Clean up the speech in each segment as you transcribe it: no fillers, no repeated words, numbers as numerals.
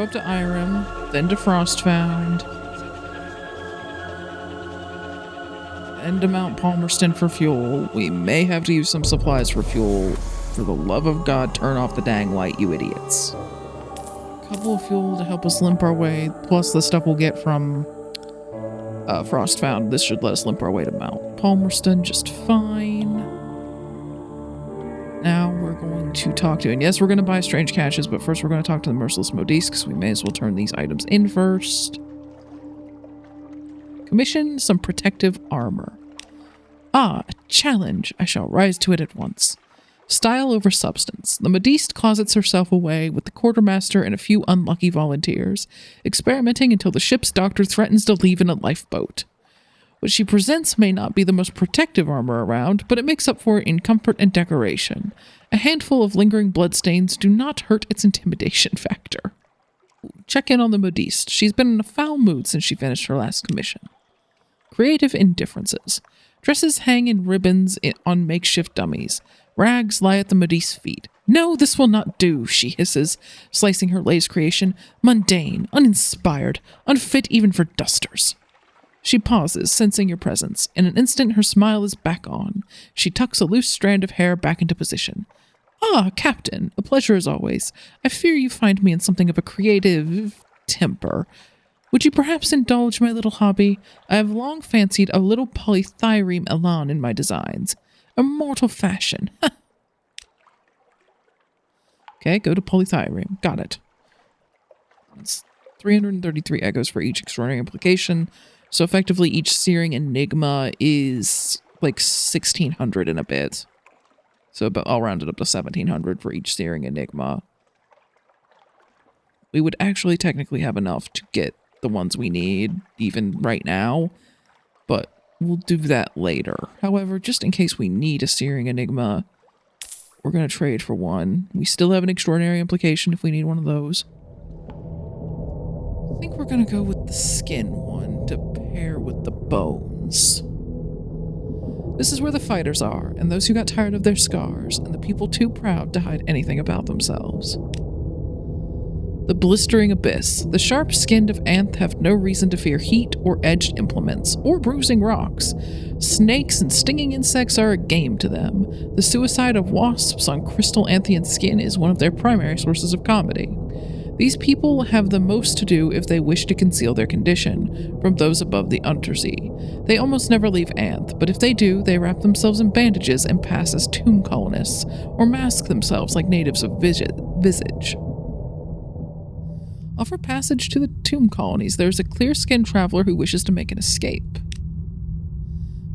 up to Irem, then to Frostfound, and to Mount Palmerston for fuel. We may have to use some supplies for fuel. For the love of God, turn off the dang light, you idiots. Couple of fuel to help us limp our way, plus the stuff we'll get from Frostfound. This should let us limp our way to Mount Palmerston just fine. Now we're going to talk to, and yes, we're going to buy strange caches, but first we're going to talk to the Merciless Modiste, because we may as well turn these items in first. Commission some protective armor. Ah, a challenge. I shall rise to it at once. Style over substance. The Modiste closets herself away with the quartermaster and a few unlucky volunteers, experimenting until the ship's doctor threatens to leave in a lifeboat. What she presents may not be the most protective armor around, but it makes up for it in comfort and decoration. A handful of lingering bloodstains do not hurt its intimidation factor. Check in on the Modiste. She's been in a foul mood since she finished her last commission. Creative indifferences. Dresses hang in ribbons on makeshift dummies. Rags lie at the Modiste's feet. No, this will not do, she hisses, slicing her lace creation. Mundane, uninspired, unfit even for dusters. She pauses, sensing your presence. In an instant, her smile is back on. She tucks a loose strand of hair back into position. Ah, Captain, a pleasure as always. I fear you find me in something of a creative temper. Would you perhaps indulge my little hobby? I have long fancied a little polythyreme elan in my designs. Immortal fashion. Okay, go to polythyreme. Got it. It's 333 echoes for each extraordinary implication. So effectively each searing enigma is like 1,600 and a bit. So I'll round it up to 1,700 for each searing enigma. We would actually technically have enough to get the ones we need, even right now. But we'll do that later. However, just in case we need a searing enigma, we're going to trade for one. We still have an extraordinary implication if we need one of those. I think we're going to go with the skin one to pair with the bones. This is where the fighters are, and those who got tired of their scars, and the people too proud to hide anything about themselves. The blistering abyss. The sharp-skinned of Anth have no reason to fear heat or edged implements, or bruising rocks. Snakes and stinging insects are a game to them. The suicide of wasps on crystal Anthian skin is one of their primary sources of comedy. These people have the most to do if they wish to conceal their condition from those above the Untersea. They almost never leave Anth, but if they do, they wrap themselves in bandages and pass as tomb colonists, or mask themselves like natives of Visage. Offer passage to the tomb colonies. There is a clear-skinned traveler who wishes to make an escape.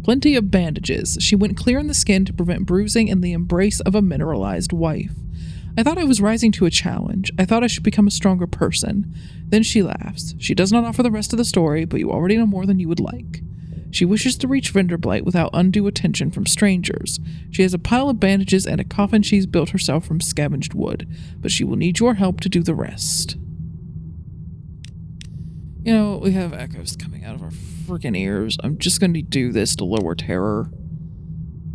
Plenty of bandages. She went clear in the skin to prevent bruising in the embrace of a mineralized wife. I thought I was rising to a challenge. I thought I should become a stronger person. Then she laughs. She does not offer the rest of the story, but you already know more than you would like. She wishes to reach Venderblight without undue attention from strangers. She has a pile of bandages and a coffin she's built herself from scavenged wood, but she will need your help to do the rest. You know, we have echoes coming out of our freaking ears. I'm just going to do this to lower terror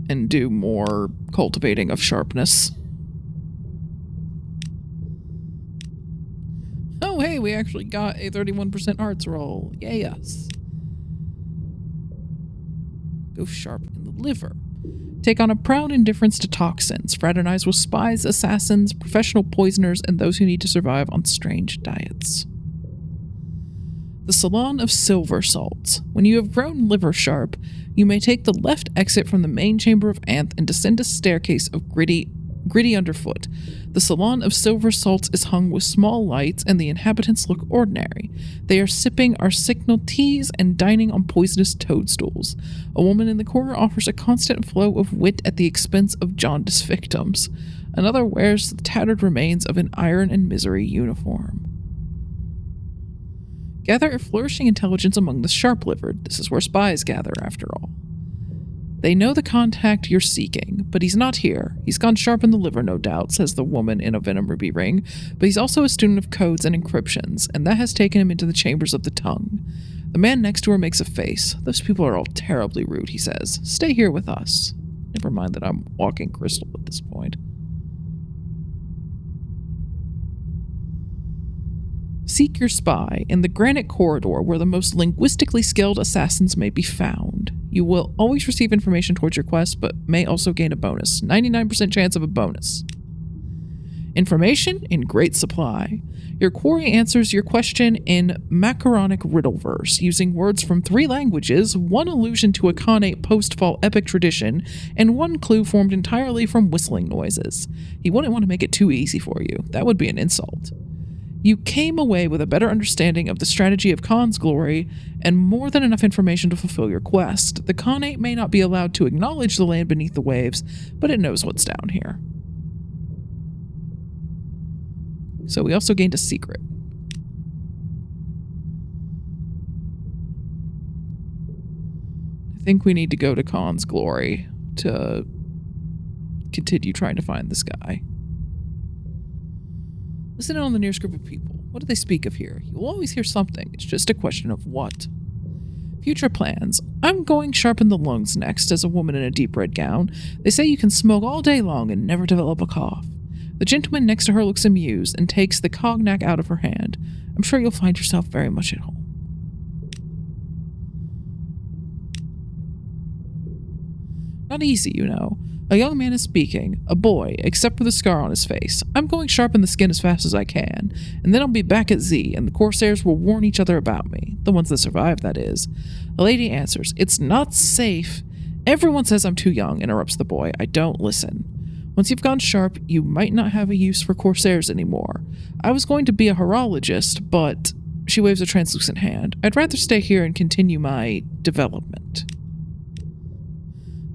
and do more cultivating of sharpness. Oh, hey, we actually got a 31% arts roll. Yay, us. Go sharp in the liver. Take on a proud indifference to toxins. Fraternize with spies, assassins, professional poisoners, and those who need to survive on strange diets. The Salon of Silver Salts. When you have grown liver sharp, you may take the left exit from the main chamber of Anth and descend a staircase of gritty underfoot. The Salon of Silver Salts is hung with small lights, and the inhabitants look ordinary. They are sipping arsignal teas and dining on poisonous toadstools. A woman in the corner offers a constant flow of wit at the expense of jaundiced victims. Another wears the tattered remains of an iron and misery uniform. Gather a flourishing intelligence among the sharp-livered. This is where spies gather, after all. They know the contact you're seeking, but he's not here. He's gone sharp in the liver, no doubt, says the woman in a venom ruby ring, but he's also a student of codes and encryptions, and that has taken him into the chambers of the tongue. The man next to her makes a face. Those people are all terribly rude, he says. Stay here with us. Never mind that I'm walking crystal at this point. Seek your spy in the granite corridor where the most linguistically skilled assassins may be found. You will always receive information towards your quest, but may also gain a bonus. 99% chance of a bonus. Information in great supply. Your quarry answers your question in macaronic riddle verse, using words from 3 languages, 1 allusion to a Khanate post-fall epic tradition, and 1 clue formed entirely from whistling noises. He wouldn't want to make it too easy for you. That would be an insult. You came away with a better understanding of the strategy of Khan's glory and more than enough information to fulfill your quest. The Khanate may not be allowed to acknowledge the land beneath the waves, but it knows what's down here. So we also gained a secret. I think we need to go to Khan's glory to continue trying to find this guy. Listen in on the nearest group of people. What do they speak of here? You'll always hear something. It's just a question of what. Future plans. I'm going sharpen the lungs next as a woman in a deep red gown. They say you can smoke all day long and never develop a cough. The gentleman next to her looks amused and takes the cognac out of her hand. I'm sure you'll find yourself very much at home. Not easy, you know. A young man is speaking, a boy, except for the scar on his face. I'm going sharpen the skin as fast as I can, and then I'll be back at Z, and the Corsairs will warn each other about me. The ones that survive, that is. A lady answers, It's not safe. Everyone says I'm too young, interrupts the boy. I don't listen. Once you've gone sharp, you might not have a use for Corsairs anymore. I was going to be a horologist, but... She waves a translucent hand. I'd rather stay here and continue my development.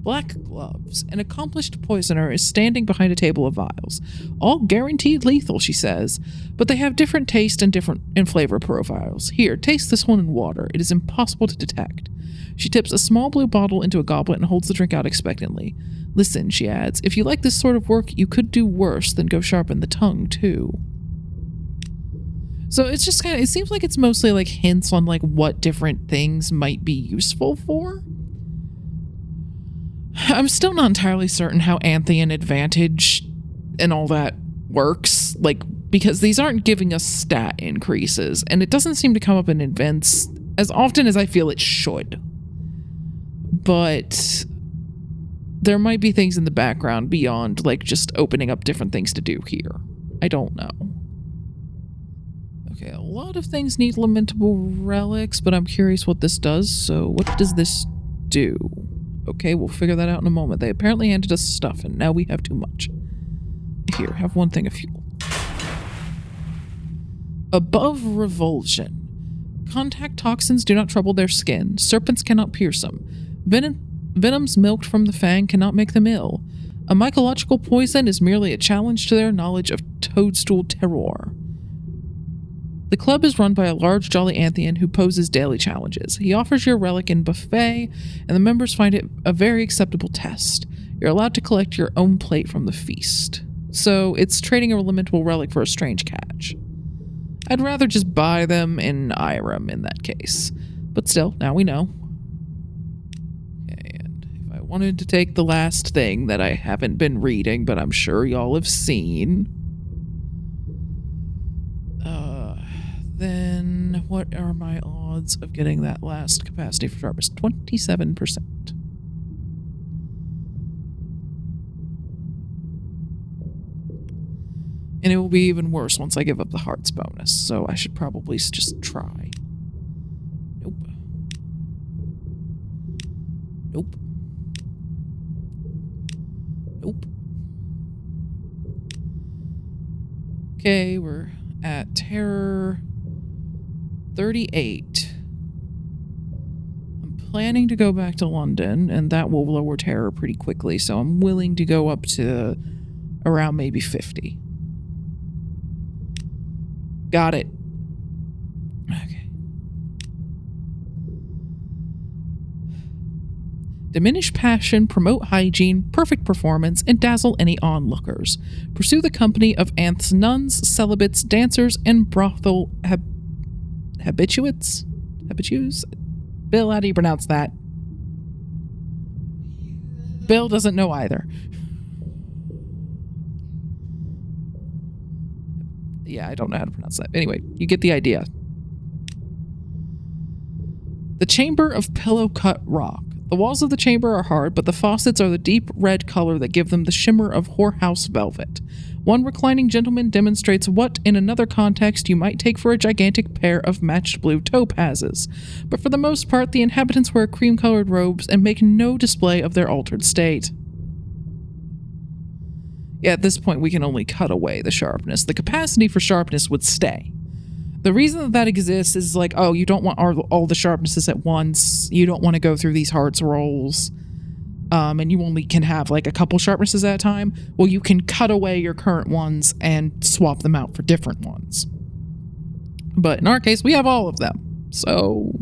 Black gloves. An accomplished poisoner is standing behind a table of vials. All guaranteed lethal, she says, but they have different taste and flavor profiles. Here, taste this one in water. It is impossible to detect. She tips a small blue bottle into a goblet and holds the drink out expectantly. Listen, she adds, if you like this sort of work, you could do worse than go sharpen the tongue, too. So it's just it seems like it's mostly like hints on like what different things might be useful for. I'm still not entirely certain how Anthian Advantage and all that works, like, because these aren't giving us stat increases, and it doesn't seem to come up in events as often as I feel it should. But there might be things in the background beyond, like, just opening up different things to do here. I don't know. Okay, a lot of things need lamentable relics, but I'm curious what this does, so what does this do? Okay, we'll figure that out in a moment. They apparently handed us stuff, and now we have too much. Here, have 1 thing of fuel. Above revulsion. Contact toxins do not trouble their skin. Serpents cannot pierce them. Venoms milked from the fang cannot make them ill. A mycological poison is merely a challenge to their knowledge of toadstool terror. The club is run by a large jolly Anthian who poses daily challenges. He offers your relic in buffet, and the members find it a very acceptable test. You're allowed to collect your own plate from the feast. So it's trading a lamentable relic for a strange catch. I'd rather just buy them in Irem in that case. But still, now we know. Okay, and if I wanted to take the last thing that I haven't been reading, but I'm sure y'all have seen... then what are my odds of getting that last capacity for Sharpest? 27%. And it will be even worse once I give up the hearts bonus, so I should probably just try. Nope. Nope. Nope. Okay, we're at Terror 38. I'm planning to go back to London, and that will lower terror pretty quickly, so I'm willing to go up to around maybe 50. Got it. Okay. Diminish passion, promote hygiene, perfect performance, and dazzle any onlookers. Pursue the company of Anth's nuns, celibates, dancers, and brothel habituates? Habitues? Bill, how do you pronounce that? Bill doesn't know either. Yeah, I don't know how to pronounce that. Anyway, you get the idea. The chamber of pillow-cut rock. The walls of the chamber are hard, but the faucets are the deep red color that give them the shimmer of whorehouse velvet. One reclining gentleman demonstrates what, in another context, you might take for a gigantic pair of matched blue topazes. But for the most part, the inhabitants wear cream-colored robes and make no display of their altered state. Yeah, at this point, we can only cut away the sharpness. The capacity for sharpness would stay. The reason that exists is like, oh, you don't want all the sharpnesses at once. You don't want to go through these hearts rolls. And you only can have like a couple sharpnesses at a time. Well, you can cut away your current ones and swap them out for different ones. But in our case, we have all of them. So,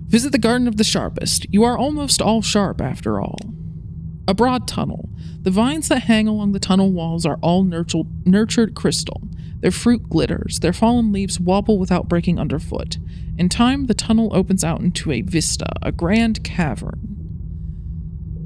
visit the Garden of the Sharpest. You are almost all sharp after all. A broad tunnel. The vines that hang along the tunnel walls are all nurtured crystal. Their fruit glitters. Their fallen leaves wobble without breaking underfoot. In time, the tunnel opens out into a vista, a grand cavern.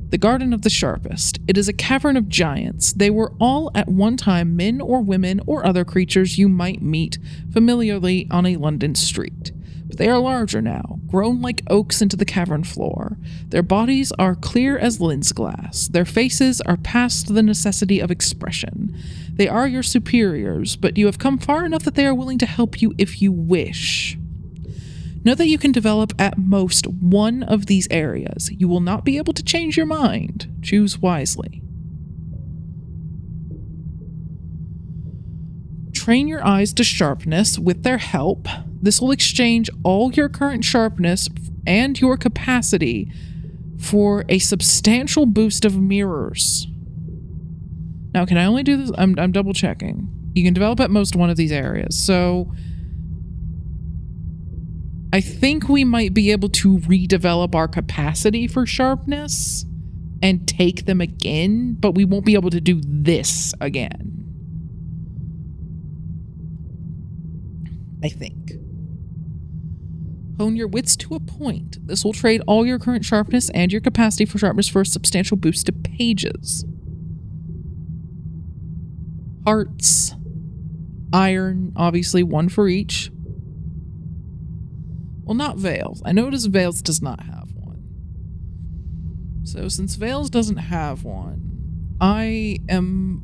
The Garden of the Sharpest. It is a cavern of giants. They were all at one time men or women or other creatures you might meet familiarly on a London street. But they are larger now, grown like oaks into the cavern floor. Their bodies are clear as lens glass. Their faces are past the necessity of expression. They are your superiors, but you have come far enough that they are willing to help you if you wish. Know that you can develop at most one of these areas. You will not be able to change your mind. Choose wisely. Train your eyes to sharpness with their help. This will exchange all your current sharpness and your capacity for a substantial boost of mirrors. Now, can I only do this? I'm double checking. You can develop at most one of these areas. So I think we might be able to redevelop our capacity for sharpness and take them again, but we won't be able to do this again. I think. Hone your wits to a point. This will trade all your current sharpness and your capacity for sharpness for a substantial boost to pages. Hearts. Iron, obviously one for each. Well, not Veils. I noticed Veils does not have one. So since Veils doesn't have one, I am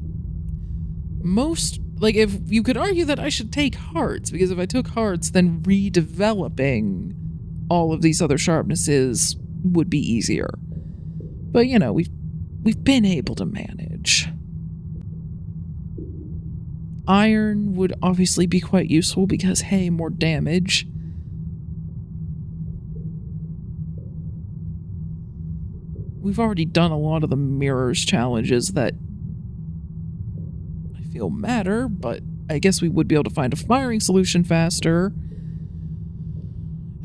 most... Like, if you could argue that I should take Hearts, because if I took Hearts, then redeveloping all of these other sharpnesses would be easier. But, you know, we've been able to manage. Iron would obviously be quite useful because, hey, more damage. We've already done a lot of the mirrors challenges that I feel matter, but I guess we would be able to find a firing solution faster.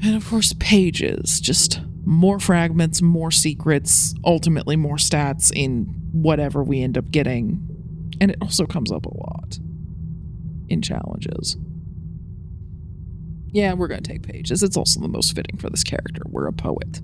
And of course, pages. Just more fragments, more secrets, ultimately more stats in whatever we end up getting. And it also comes up a lot in challenges. Yeah, we're going to take pages. It's also the most fitting for this character. We're a poet.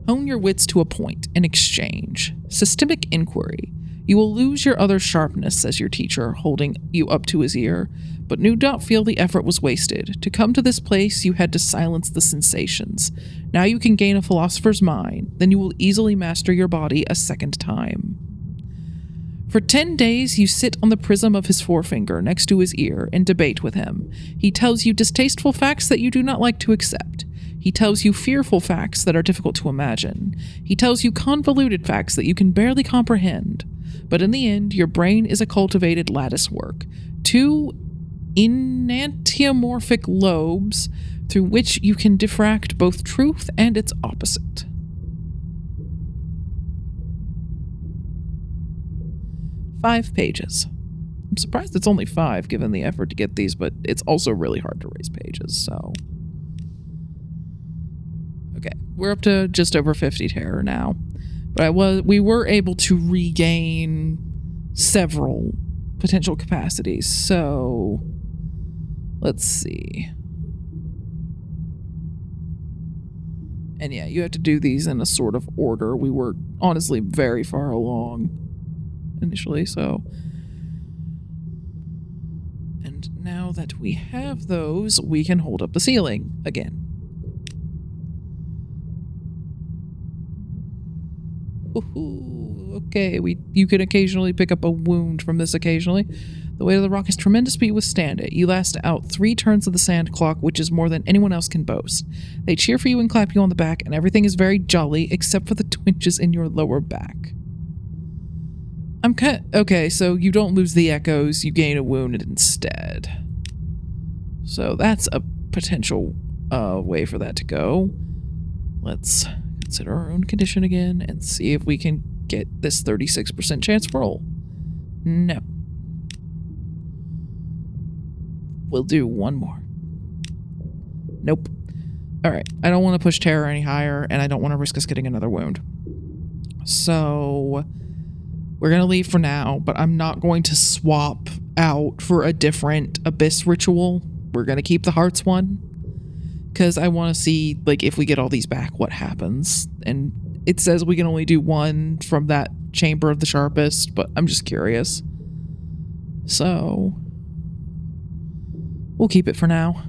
Hone your wits to a point in exchange. Systemic inquiry. You will lose your other sharpness, says your teacher, holding you up to his ear, but do not feel the effort was wasted. To come to this place, you had to silence the sensations. Now you can gain a philosopher's mind, then you will easily master your body a second time. For 10 days, you sit on the prism of his forefinger next to his ear and debate with him. He tells you distasteful facts that you do not like to accept. He tells you fearful facts that are difficult to imagine. He tells you convoluted facts that you can barely comprehend. But in the end, your brain is a cultivated lattice work. 2 enantiomorphic lobes through which you can diffract both truth and its opposite. Five pages. I'm surprised it's only 5 given the effort to get these, but it's also really hard to raise pages, so... Okay, we're up to just over 50 terror now. But we were able to regain several potential capacities, so let's see. And yeah, you have to do these in a sort of order. We were honestly very far along. initially, so. And now that we have those, we can hold up the ceiling again. Ooh, okay, you can occasionally pick up a wound from this occasionally. The weight of the rock is tremendous, but you withstand it. You last out 3 turns of the sand clock, which is more than anyone else can boast. They cheer for you and clap you on the back, and everything is very jolly, except for the twinges in your lower back. Okay, so you don't lose the echoes, you gain a wound instead. So that's a potential way for that to go. Let's consider our own condition again and see if we can get this 36% chance roll. No. We'll do one more. Nope. Alright, I don't want to push terror any higher, and I don't want to risk us getting another wound. So we're going to leave for now, but I'm not going to swap out for a different Abyss ritual. We're going to keep the Hearts one, because I want to see, like, if we get all these back, what happens. And it says we can only do one from that Chamber of the Sharpest, but I'm just curious. So we'll keep it for now.